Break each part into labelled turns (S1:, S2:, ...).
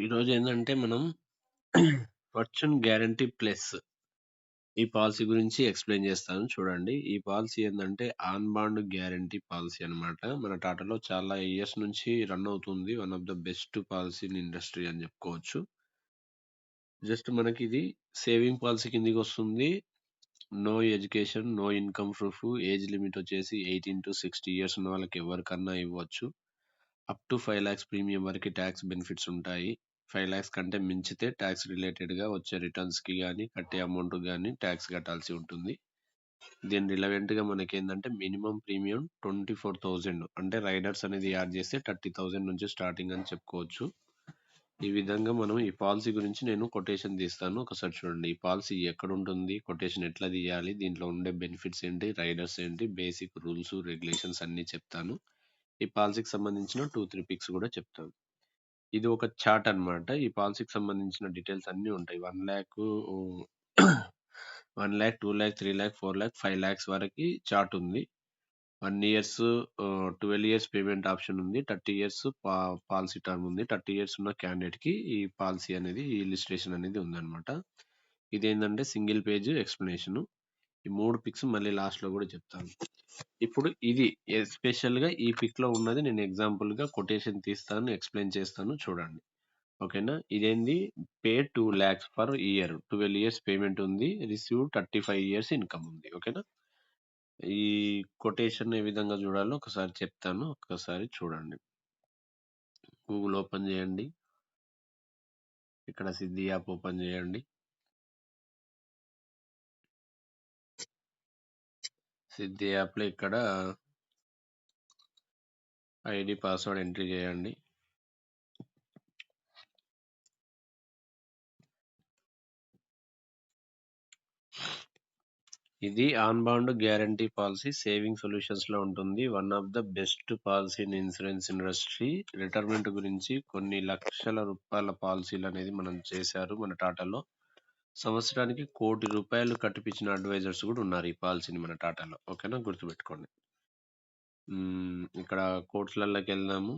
S1: ఈరోజు ఏందంటే మనం ఫార్చ్యూన్ గ్యారంటీ ప్లస్ ఈ పాలసీ గురించి ఎక్స్‌ప్లెయిన్ చేస్తాను చూడండి. ఈ పాలసీ ఏందంటే ఆన్ బాండ్ గ్యారంటీ పాలసీ అన్నమాట. మన టాటాలో చాలా ఇయర్స్ నుంచి రన్ అవుతుంది. One of the best policy in industry అని చెప్పుకోవచ్చు. జస్ట్ మనకిది సేవింగ్ పాలసీ కిందకొస్తుంది. No education, no income proof, age limit వచ్చేసి 18-60 ఇయర్స్ ఉన్న వాళ్ళకి ఎవరికన్నా ఇవ్వచ్చు. అప్ టు 5,00,000 ప్రీమియం వరకు టాక్స్ బెనిఫిట్స్ ఉంటాయి. 5,00,000 కంటే మించితే టాక్స్ రిలేటెడ్‌గా వచ్చే రిటర్న్స్‌కి గాని, కట్టే అమౌంట్‌కి గాని టాక్స్ కట్టాల్సి ఉంటుంది. దీని రిలవెంట్‌గా మనకేందంటే మినిమమ్ ప్రీమియం 24,000 అంటే రైడర్స్ అనేది యాడ్ చేస్తే 30,000 నుంచి స్టార్టింగ్ అని చెప్పుకోవచ్చు. ఈ విధంగా మనం ఈ పాలసీ గురించి నేను కొటేషన్ తీస్తాను. ఒకసారి చూడండి. ఈ పాలసీ ఎక్కడుంటుంది? కొటేషన్ ఎట్లా తీయాలి? దీంట్లో ఉండే బెనిఫిట్స్ ఏంటి? రైడర్స్ ఏంటి? బేసిక్ రూల్స్, రెగ్యులేషన్స్ అన్నీ చెప్తాను. ఈ పాలసీకి సంబంధించిన 2, 3 పిక్స్ కూడా చెప్తాను. ఇది ఒక చార్ట్ అన్నమాట. ఈ పాలసీకి సంబంధించిన డీటెయిల్స్ అన్నీ ఉంటాయి. 1,00,000, 2,00,000, 3,00,000, 4,00,000, 5,00,000 వరకి చార్ట్ ఉంది. 1 ఇయర్స్ 12 ఇయర్స్ పేమెంట్ ఆప్షన్ ఉంది. 30 ఇయర్స్ పాలసీ టర్మ్ ఉంది. 30 ఇయర్స్ ఉన్న క్యాండిడేట్‌కి ఈ పాలసీ అనేది, ఈ ఇలిస్ట్రేషన్ అనేది ఉందన్నమాట. ఇదేందంటే సింగిల్ పేజ్ ఎక్స్‌ప్లనేషను. ఈ 3 పిక్స్ మళ్ళీ లాస్ట్‌లో గూడా చెప్తాను. ఇప్పుడు ఇది ఎస్పెషల్‌గా ఈ పిక్‌లో ఉన్నది నేను ఎగ్జాంపుల్‌గా కొటేషన్ తీస్తాను, ఎక్స్‌ప్లెయిన్ చేస్తాను చూడండి. ఓకేనా? ఇదేంది pay 2,00,000 per year. 12 years payment ఉంది. రిసీవ్ 35 ఇయర్స్ ఇన్‌కమ్ ఉంది. ఓకేనా? ఈ కొటేషన్ ఏ విధంగా చూడాలో ఒకసారి చెప్తాను. ఒక్కసారి చూడండి. గూగుల్ ఓపెన్ చేయండి. ఇక్కడ సిద్ధి యాప్ ఓపెన్ చేయండి. సిద్ధి యాప్‌లో ఇక్కడ ఐడీ, పాస్వర్డ్ ఎంట్రీ చేయండి. ఇది on bond guarantee policy saving సొల్యూషన్స్‌లో ఉంటుంది. One of the best policy in insurance industry. Retirement గురించి కొన్ని లక్షల రూపాయల పాలసీలనేది మనం చేశారు మన టాటాలో. సంవత్సరానికి ₹1,00,00,000 కట్టిపిచ్చిన అడ్వైజర్స్ గూడా ఉన్నారు ఈ పాలసీని మన టాటాలో. ఓకేనా? గుర్తుపెట్టుకోండి. ఇక్కడ కోర్స్‌లల్లకెళ్దాము.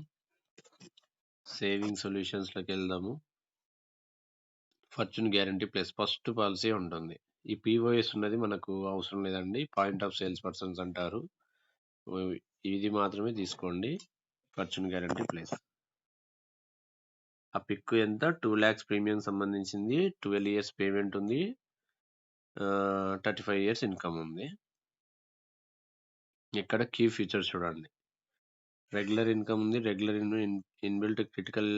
S1: సేవింగ్ సొల్యూషన్స్‌లోకెళ్దాము. Fortune guarantee plus first policy ఉంటుంది. ఈ పీఓఎస్ ఉన్నది మనకు అవసరం లేదండి. పాయింట్ ఆఫ్ సేల్స్ పర్సన్స్ అంటారు. ఇది మాత్రమే తీసుకోండి. Fortune guarantee plus. ఆ పిక్ ఎంత? 2,00,000 ప్రీమియం సంబంధించింది. 12 ఇయర్స్ పేమెంట్ ఉంది. 35 ఇయర్స్ ఇన్‌కమ్ ఉంది. ఇక్కడ కీ ఫీచర్స్ చూడండి. రెగ్యులర్ ఇన్‌కమ్ ఉంది. రెగ్యులర్ ఇన్‌బిల్ట్ క్రిటికల్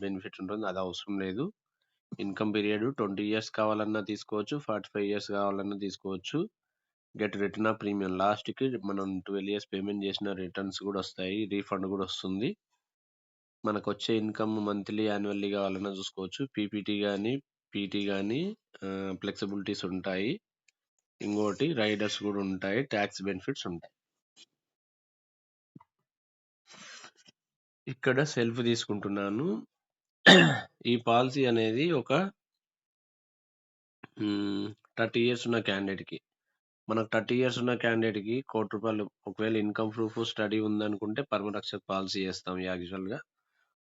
S1: బెనిఫిట్ ఉంటుంది. అది అవసరం లేదు. ఇన్‌కమ్ పీరియడ్ 20 ఇయర్స్ కావాలన్నా తీసుకోవచ్చు. 45 ఇయర్స్ కావాలన్నా తీసుకోవచ్చు. గెట్ రిటర్న్ ఆఫ్ ప్రీమియం లాస్ట్‌కి మనం 12 ఇయర్స్ పేమెంట్ చేసిన రిటర్న్స్ కూడా వస్తాయి. రీఫండ్ కూడా వస్తుంది. మనకొచ్చే ఇన్‌కమ్ మంత్లీ, యాన్యువల్లీ కావాలన్నా చూసుకోవచ్చు. పీపీటీ గాని, పీటీ గాని ఫ్లెక్సిబిలిటీస్ ఉంటాయి. ఇంకోటి రైడర్స్ కూడా ఉంటాయి. టాక్స్ బెనిఫిట్స్ ఉంటాయి. ఇక్కడ సెల్ఫ్ తీసుకుంటున్నాను. ఈ పాలసీ అనేది ఒక 30 ఇయర్స్ ఉన్న క్యాండిడేట్‌కి. మనకు 30 ఇయర్స్ ఉన్న క్యాండిడేట్‌కి ₹1,00,00,000 ఒకవేళ ఇన్‌కమ్ ప్రూఫ్, స్టడీ ఉందనుకుంటే పరమరక్షక్ పాలసీ చేస్తాం యాక్చువల్‌గా.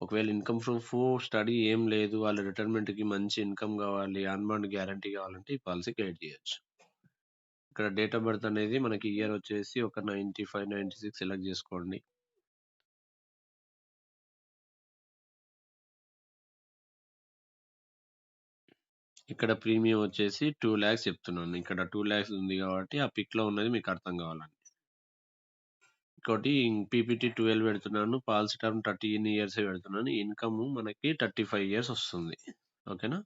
S1: ఒకవేళ ఇన్‌కమ్ ప్రూఫ్, స్టడీ ఏం లేదు, వాళ్ళ రిటైర్మెంట్‌కి మంచి ఇన్‌కమ్ కావాలి, ఆన్ బాండ్ గ్యారంటీ కావాలంటే ఈ పాలసీ క్రియేట్ చేయొచ్చు. ఇక్కడ డేట్ ఆఫ్ బర్త్ అనేది మనకి ఇయర్ వచ్చేసి ఒక 95, 96 సెలెక్ట్ చేసుకోండి. ఇక్కడ ప్రీమియం వచ్చేసి 2,00,000 చెప్తున్నాను. ఇక్కడ 2,00,000 ఉంది కాబట్టి ఆ పిక్‌లో ఉన్నది మీకు అర్థం కావాలని. ఇంకోటి పీపీటీ 12 పెడుతున్నాను. పాలసీ టర్మ్ 13 ఇయర్సే పెడుతున్నాను. ఇన్‌కమ్ మనకి 35 ఇయర్స్ వస్తుంది. ఓకేనా?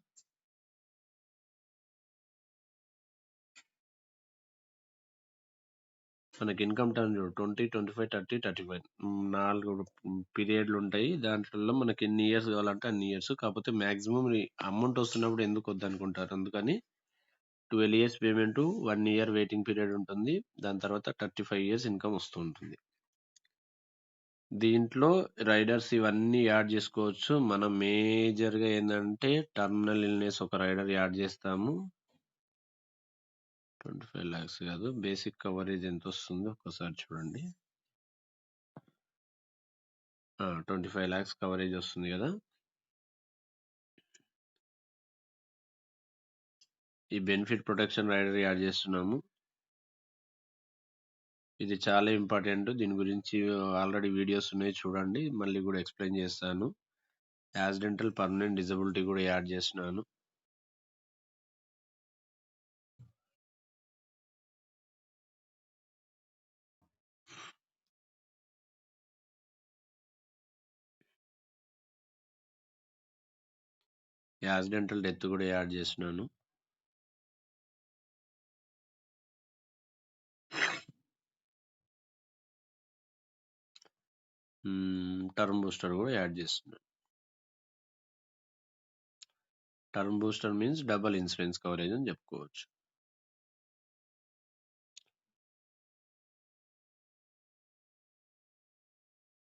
S1: మనకి ఇన్‌కమ్ టర్మ్ చూడు 20, 25, 30, 35 4 పీరియడ్‌లుంటాయి. దాంట్లలో మనకి ఎన్ని ఇయర్స్ కావాలంటే అన్ని ఇయర్స్. కాకపోతే మాక్సిమం అమౌంట్ వస్తున్నప్పుడు ఎందుకు వద్దనుకుంటారు. అందుకని 12 years payment, 1 year waiting period ఉంటుంది. దాని తర్వాత 35 ఇయర్స్ ఇన్‌కమ్ వస్తూ ఉంటుంది. దీంట్లో రైడర్స్ ఇవన్నీ యాడ్ చేసుకోవచ్చు. మనం మేజర్‌గా ఏందంటే టర్మినల్ ఇల్‌నెస్ ఒక రైడర్ యాడ్ చేస్తాము. 25 లాక్స్ కాదు. బేసిక్ కవరేజ్ ఎంతొస్తుందో ఒక్కసారి చూడండి. 25 లాక్స్ కవరేజ్ వస్తుంది కదా! ఈ బెనిఫిట్ ప్రొటెక్షన్ రైడర్ యాడ్ చేస్తున్నాము. ఇది చాలా ఇంపార్టెంట్. దీని గురించి ఆల్రెడీ వీడియోస్ ఉన్నాయి చూడండి. మళ్ళీ కూడా ఎక్స్ప్లెయిన్ చేస్తాను. యాక్సిడెంటల్ పర్మనెంట్ డిజబిలిటీ కూడా యాడ్ చేస్తున్నాను. యాక్సిడెంటల్ డెత్ కూడా యాడ్ చేస్తున్నాను. టర్మ్ బూస్టర్ కూడా యాడ్ చేస్తున్నాను. Term booster means double insurance coverage అని చెప్పుకోవచ్చు.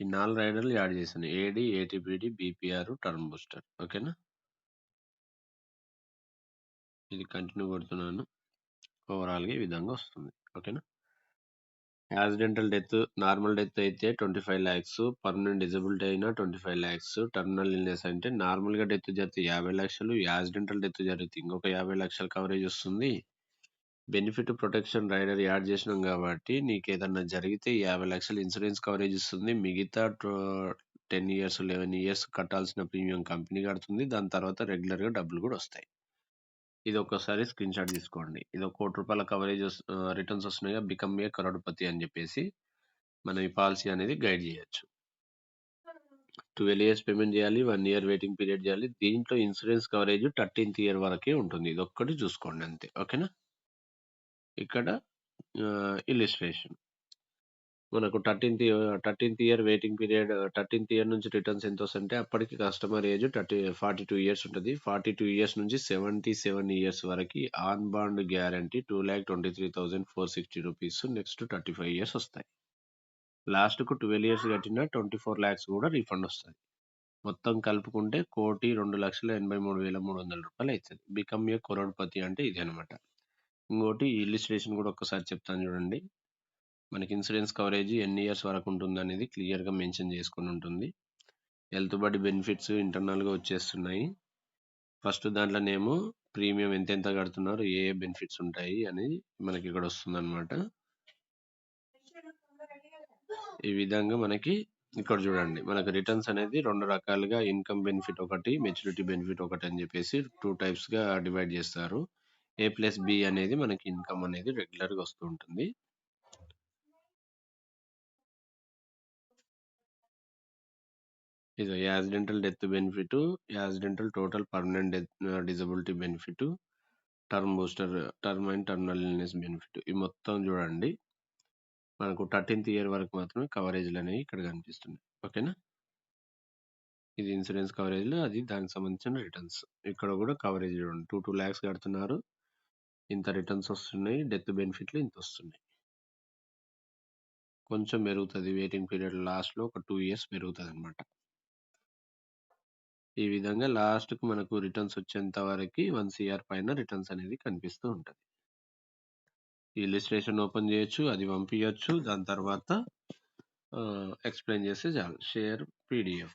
S1: ఈ 4 రైడర్లు యాడ్ చేశాను. AD, ATPD, BPR, term booster. ఓకేనా? ఇది కంటిన్యూ కొడుతున్నాను. ఓవరాల్గా ఈ విధంగా వస్తుంది. ఓకేనా? యాక్సిడెంటల్ డెత్, నార్మల్ డెత్ అయితే 25 lakhs, పర్మనెంట్ డిజబిలిటీ అయినా 25 lakhs, టర్మినల్ ఇల్నెస్ అంటే నార్మల్గా డెత్ జరిగితే 50 లక్షలు, యాక్సిడెంటల్ డెత్ జరిగితే ఇంకొక 50 లక్షల కవరేజ్ వస్తుంది. బెనిఫిట్ ప్రొటెక్షన్ రైడర్ యాడ్ చేసినాం కాబట్టి నీకు ఏదన్నా జరిగితే 50 లక్షలు ఇన్సూరెన్స్ కవరేజ్ ఇస్తుంది. మిగతా 10 years 11 years కట్టాల్సిన ప్రీమియం కంపెనీ కడుతుంది. దాని తర్వాత రెగ్యులర్గా డబ్బులు కూడా వస్తాయి. ఇది ఒక్కసారి స్క్రీన్ షాట్ తీసుకోండి. ఇది ఒక ₹1,00,00,000 కవరేజ్ రిటర్న్స్ వస్తున్నాయిగా, బికమ్ ఏ కరోడ్పతి అని చెప్పేసి మనం ఈ పాలసీ అనేది గైడ్ చేయొచ్చు. 12 years పేమెంట్ చేయాలి, 1 year వెయిటింగ్ పీరియడ్ చేయాలి. దీంట్లో ఇన్సూరెన్స్ కవరేజ్ 13th year వరకే ఉంటుంది. ఇది ఒక్కటి చూసుకోండి అంతే. ఓకేనా? ఇక్కడ ఇల్లిస్ట్రేషన్ మనకు 13th year waiting period, 13th year నుంచి రిటర్న్స్ ఎంత వస్తుంటే అప్పటికి కస్టమర్ ఏజ్ 42 years ఉంటుంది. 42 years నుంచి 77 years వరకు on bond guarantee ₹2,23,460. Next 35 years వస్తాయి. లాస్ట్కు 12 years కట్టిన 24 lakhs కూడా రీఫండ్ వస్తుంది. మొత్తం కలుపుకుంటే ₹1,83,300 అవుతుంది. బికమ్ ఏ కరోడ్పతి అంటే ఇది అనమాట. ఇంకోటి ఇల్లిస్ట్రేషన్ కూడా ఒక్కసారి చెప్తాను చూడండి. మనకి ఇన్సూరెన్స్ కవరేజ్ ఎన్ని ఇయర్స్ వరకు ఉంటుంది అనేది క్లియర్గా మెన్షన్ చేసుకొని ఉంటుంది. హెల్త్ బడి బెనిఫిట్స్ ఇంటర్నల్గా వచ్చేస్తున్నాయి. ఫస్ట్ దాంట్లోనేమో ప్రీమియం ఎంత కడుతున్నారు, ఏ బెనిఫిట్స్ ఉంటాయి అనేది మనకి ఇక్కడ వస్తుంది అనమాట. ఈ విధంగా మనకి ఇక్కడ చూడండి, మనకు రిటర్న్స్ అనేది 2 రకాలుగా, ఇన్కమ్ బెనిఫిట్ ఒకటి, మెచ్యూరిటీ బెనిఫిట్ ఒకటి అని చెప్పేసి 2 typesగా డివైడ్ చేస్తారు. A+B అనేది మనకి ఇన్కమ్ అనేది రెగ్యులర్గా వస్తూ ఉంటుంది. ఇది accidental death benefit, accidental total permanent death disability benefit, term booster, term and terminal illness benefit. ఈ మొత్తం చూడండి మనకు 13th year వరకు మాత్రమే కవరేజ్లు అనేవి ఇక్కడ కనిపిస్తున్నాయి. ఓకేనా? ఇది ఇన్సూరెన్స్ కవరేజ్లు, అది దానికి సంబంధించిన రిటర్న్స్. ఇక్కడ కూడా కవరేజ్ చూడండి, 2 lakhs కడుతున్నారు, ఇంత రిటర్న్స్ వస్తున్నాయి. డెత్ బెనిఫిట్లు ఇంత వస్తున్నాయి. కొంచెం పెరుగుతుంది వెయిటింగ్ పీరియడ్, లాస్ట్లో ఒక 2 years పెరుగుతుంది అనమాట. ఈ విధంగా లాస్ట్కు మనకు రిటర్న్స్ వచ్చేంత వరకు 1 CR పైన రిటర్న్స్ అనేది కనిపిస్తూ ఉంటుంది. ఈ ఇల్లిస్ట్రేషన్ ఓపెన్ చేయొచ్చు, అది పంపించచ్చు. దాని తర్వాత ఎక్స్ప్లెయిన్ చేస్తే చాలు. Share PDF.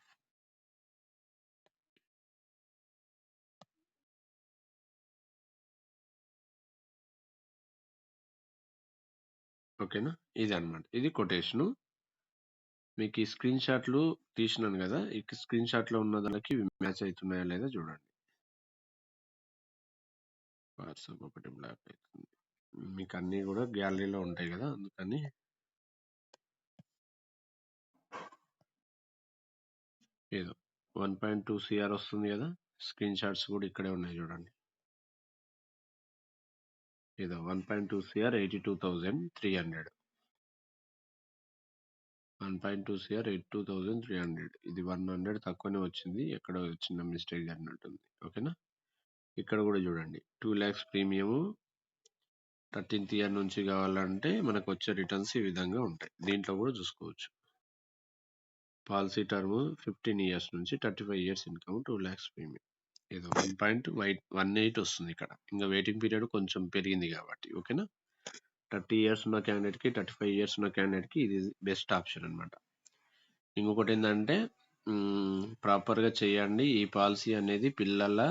S1: ఓకేనా? ఇది అనమాట, ఇది కొటేషను. మీకు ఈ స్క్రీన్ షాట్లు తీసినాను కదా, ఈ స్క్రీన్ షాట్లో ఉన్న దానికి మ్యాచ్ అవుతున్నాయా లేదా చూడండి. వాట్సాప్ ఒకటి బ్లాక్ అవుతుంది. మీకు అన్నీ కూడా గ్యాలరీలో ఉంటాయి కదా, అందుకని. ఏదో 1.2 CR వస్తుంది కదా, స్క్రీన్ షాట్స్ కూడా ఇక్కడే ఉన్నాయి చూడండి. ఏదో 1.2 CR 82,300. 1.2 CR 82,300. ఇది 100 తక్కువనే వచ్చింది, ఎక్కడో చిన్న మిస్టేక్ జరిగినట్టుంది. ఓకేనా? ఇక్కడ కూడా చూడండి, 2 lakhs ప్రీమియము 13th year నుంచి కావాలంటే మనకు వచ్చే రిటర్న్స్ ఈ విధంగా ఉంటాయి. దీంట్లో కూడా చూసుకోవచ్చు. పాలసీ టర్మ్ 15 years నుంచి 35 years ఇన్కమ్ 2 lakhs ప్రీమియం. ఏదో 1.18 వస్తుంది ఇక్కడ. ఇంకా వెయిటింగ్ పీరియడ్ కొంచెం పెరిగింది కాబట్టి. ఓకేనా? 30 years ఉన్న క్యాండిడేట్కి, 35 years ఉన్న క్యాండిడేట్కి ఇది బెస్ట్ ఆప్షన్ అనమాట. ఇంకొకటి ఏంటంటే ప్రాపర్గా చేయండి. ఈ పాలసీ అనేది పిల్లల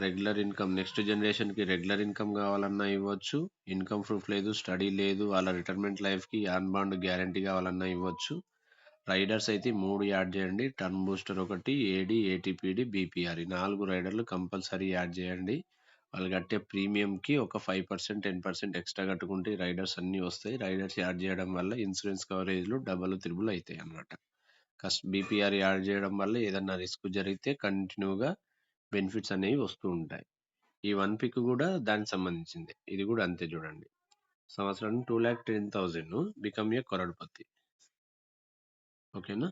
S1: రెగ్యులర్ ఇన్కమ్ నెక్స్ట్ జనరేషన్‌కి రెగ్యులర్ ఇన్కమ్ గావాలన్నా ఇవ్వచ్చు. ఇన్కమ్ ప్రూఫ్ లేదు, స్టడీ లేదు, వాళ్ళ రిటైర్మెంట్ లైఫ్‌కి ఆన్ బాండ్ గ్యారంటీ గావాలన్నా ఇవ్వచ్చు. రైడర్స్ అయితే 3 యాడ్ జేయండి. టర్మ్ బూస్టర్ ఒకటి, ఏడీ, ఏటీపీడీ, బీపీఆర్ ఈ 4 రైడర్లు కంపల్సరీ యాడ్ జేయండి. వాళ్ళు కట్టే ప్రీమియంకి ఒక 5%, 10% ఎక్స్ట్రా కట్టుకుంటే ఈ రైడర్స్ అన్నీ వస్తాయి. రైడర్స్ యాడ్ చేయడం వల్ల ఇన్సూరెన్స్ కవరేజ్‌లు డబుల్, త్రిబుల్ అయితాయన్నమాట. బీపీఆర్ యాడ్ చేయడం వల్ల ఏదన్నా రిస్క్ జరిగితే కంటిన్యూగా బెనిఫిట్స్ అనేవి వస్తూ ఉంటాయి. ఈ 1 పిక్ కూడా దానికి సంబంధించిందే. ఇది కూడా అంతే చూడండి. సంవత్సరానికి 2,10,000 బికమ్ ఏ కరోడ్‌పతి. ఓకేనా?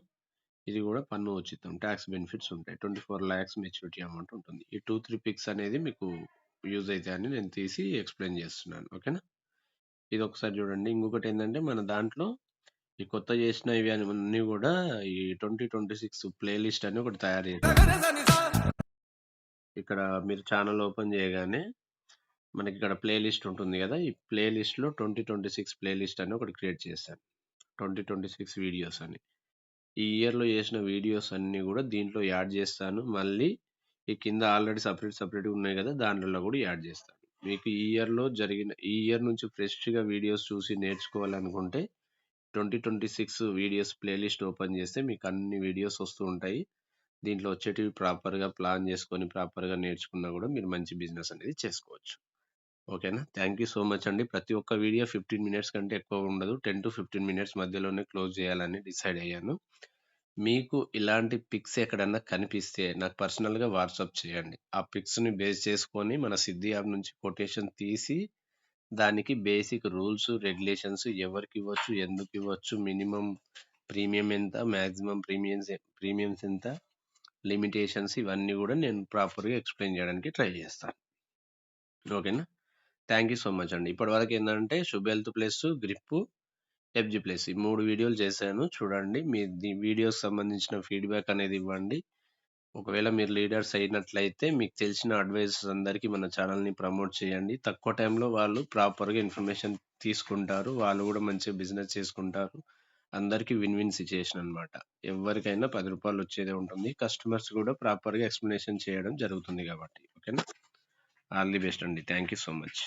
S1: ఇది కూడా పన్ను ఉచితం. టాక్స్ బెనిఫిట్స్ ఉంటాయి. 24 లాక్స్ మెచ్యూరిటీ అమౌంట్ ఉంటుంది. ఈ 2, 3 పిక్స్ అనేది మీకు యూజ్ అయితాయని నేను తీసి ఎక్స్‌ప్లెయిన్ చేస్తున్నాను. ఓకేనా? ఇది ఒకసారి చూడండి. ఇంకొకటేందంటే మన దాంట్లో ఈ కొత్త చేసినవి అన్నీ కూడా ఈ 2026 ప్లే లిస్ట్ అని ఒకటి తయారు చేశాను. ఇక్కడ మీరు ఛానల్ ఓపెన్ చేయగానే మనకి ఇక్కడ ప్లే లిస్ట్ ఉంటుంది కదా! ఈ ప్లే లిస్ట్‌లో 2026 ప్లే లిస్ట్ అని ఒకటి క్రియేట్ చేశాను. 2026 వీడియోస్ అని. ఈ ఇయర్‌లో చేసిన వీడియోస్ అన్నీ కూడా దీంట్లో యాడ్ చేస్తాను. మళ్ళీ ఈ కింద ఆల్రెడీ సెపరేట్‌గా ఉన్నాయి కదా! దాంట్లో కూడా యాడ్ చేస్తాను. మీకు ఈ ఇయర్ నుంచి ఫ్రెష్‌గా వీడియోస్ చూసి నేర్చుకోవాలనుకుంటే 2026 వీడియోస్ ప్లే లిస్ట్ ఓపెన్ చేస్తే మీకు అన్ని వీడియోస్ వస్తూ ఉంటాయి. దీంట్లో వచ్చేటివి ప్రాపర్‌గా ప్లాన్ చేసుకొని, ప్రాపర్‌గా నేర్చుకున్నా కూడా మీరు మంచి బిజినెస్ అనేది చేసుకోవచ్చు. ఓకేనా? థ్యాంక్ యూ సో మచ్ అండి. ప్రతి ఒక్క వీడియో 15 మినిట్స్ కంటే ఎక్కువ ఉండదు. 10-15 మినిట్స్ మధ్యలోనే క్లోజ్ చేయాలని డిసైడ్ అయ్యాను. మీకు ఇలాంటి పిక్స్ ఎక్కడన్నా కనిపిస్తే నాకు పర్సనల్‌గా వాట్సాప్ చేయండి. ఆ పిక్స్‌ని బేస్ చేసుకొని మన సిద్ధి యాప్ నుంచి కొటేషన్ తీసి దానికి బేసిక్ రూల్స్, రెగ్యులేషన్స్ ఎవరికివ్వచ్చు, ఎందుకివ్వచ్చు, మినిమమ్ ప్రీమియం ఎంత, మాక్సిమం ప్రీమియమ్స్ ఎంత, లిమిటేషన్స్ ఇవన్నీ గూడా నేను ప్రాపర్‌గా ఎక్స్‌ప్లెయిన్ చేయడానికి ట్రై చేస్తాను. ఓకేనా? థ్యాంక్ యూ సో మచ్ అండి. ఇప్పటివరకు ఏందంటే శుభ్ హెల్త్ ప్లస్, గ్రిప్పు, ఎఫ్‌జీ ప్లస్ ఈ 3 వీడియోలు చేశాను. చూడండి. మీ వీడియోకి సంబంధించిన ఫీడ్‌బ్యాక్ అనేది ఇవ్వండి. ఒకవేళ మీరు లీడర్స్ అయినట్లయితే మీకు తెలిసిన అడ్వైజర్స్ అందరికీ మన ఛానల్‌ని ప్రమోట్ చేయండి. తక్కువ టైంలో వాళ్ళు ప్రాపర్‌గా ఇన్ఫర్మేషన్ తీసుకుంటారు. వాళ్ళు కూడా మంచిగా బిజినెస్ చేసుకుంటారు. అందరికీ విన్ విన్ సిట్యుయేషన్ అన్నమాట. ఎవ్వరికైనా రూ. 10 వచ్చేదే ఉంటుంది. కస్టమర్స్ కూడా ప్రాపర్‌గా ఎక్స్‌ప్లనేషన్ చేయడం జరుగుతుంది కాబట్టి. ఓకేనా? ఆల్ ది బెస్ట్ అండి. Thank you so much.